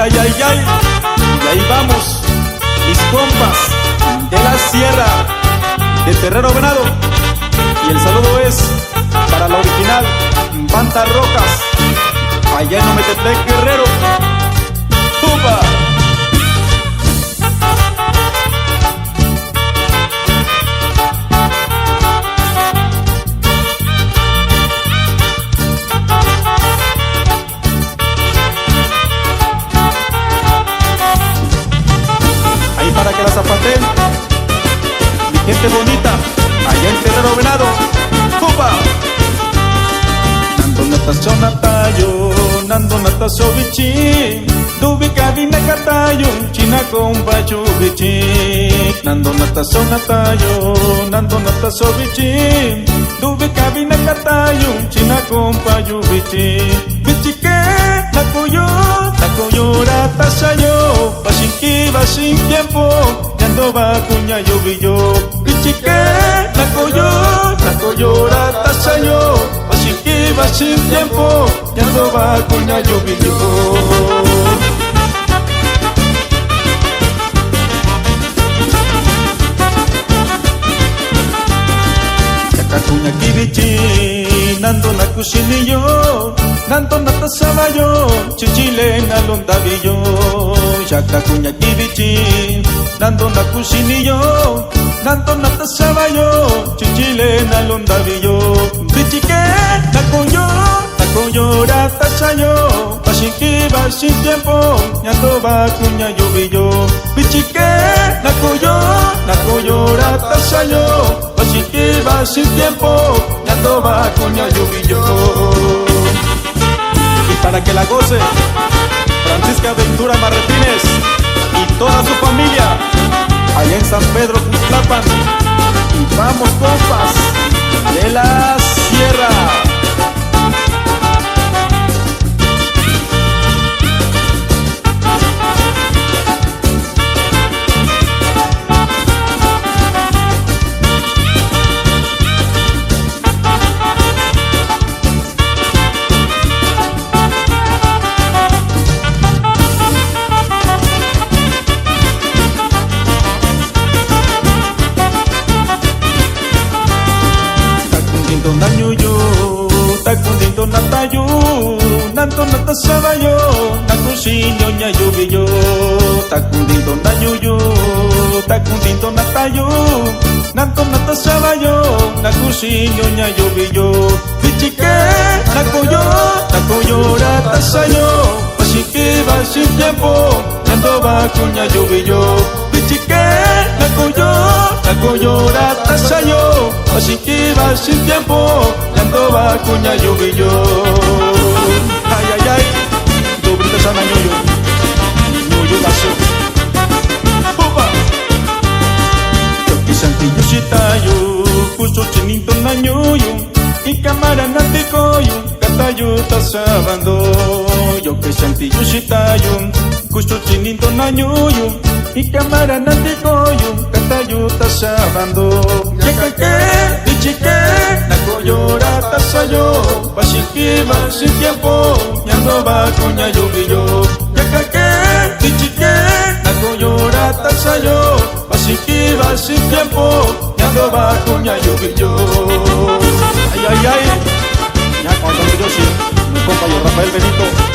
Ay, ay, ay, ay. Y ahí vamos, mis compas de la sierra de Terrero Venado. Y el saludo es para la original Banda Rojas, allá en Ometepec, Guerrero. ¡Upa! Ahí para que la zapateen, mi gente bonita, allá en Terrero Venado. ¡Upa! Nando nataso natayo, nando nataso bichi, dubi kabina katayo, china kompa chubichi. Nando nataso natayo, nando nataso bichi, dubi kabina katayo, china kompa chubichi. Bichi ke nakoyo ratasayo, basinki basin tiempo, yando va kunya yobillo. Bichi ke nakoyo ratasayo, basinki basin tiempo, yando va kunya yobillo. Kunya kibichi, nando na kushiniyo, nando na tasabayo, chichile na londabillo. Shaka kunya kibichi, nando na kushiniyo, nando na tasabayo, chichile na londabillo. Bichike nakoyo ratasayo, basinki basin tiempo, yando va kunya yobillo. Bichike nakoyo ratasayo, basinki basin tiempo, yando va kunya yobillo. Y para que la goce, Francisca Ventura Martínez y toda su familia, allá en San Pedro Cuitlapan. Y vamos, compas de la sierra. Takundindo natayo, nanto natasabayo, nakushinyo nya yobillo. Takundindo nanyuyo, takundindo natayo, nanto natasabayo, nakushinyo nya yobillo. Bichike nakoyo ratasayo, basinki basin tiempo, yando va kunya yobillo. Bichike nakoyo ratasayo, basinki basin tiempo, yando va kunya yobillo. Ay, ay, ay, doblita sana ñoyo baso. Upa. Yoki santillo shitayo, kuso chinito na ñoyo, y cámara natikoyo, katayo tasabando. Yoki santillo shitayo, kuso chinito na ñoyo, y cámara natikoyo, katayo tasabando. Yakake, bichike, nakoyo ratasayo, basinki basin tiempo, yando va kunya yobillo. Yakake, bichike, nakoyo ratasayo, basinki basin tiempo, yando va kunya yobillo. Ay, ay, ay. Ya cuando yo sí, mi compañero Rafael Benito.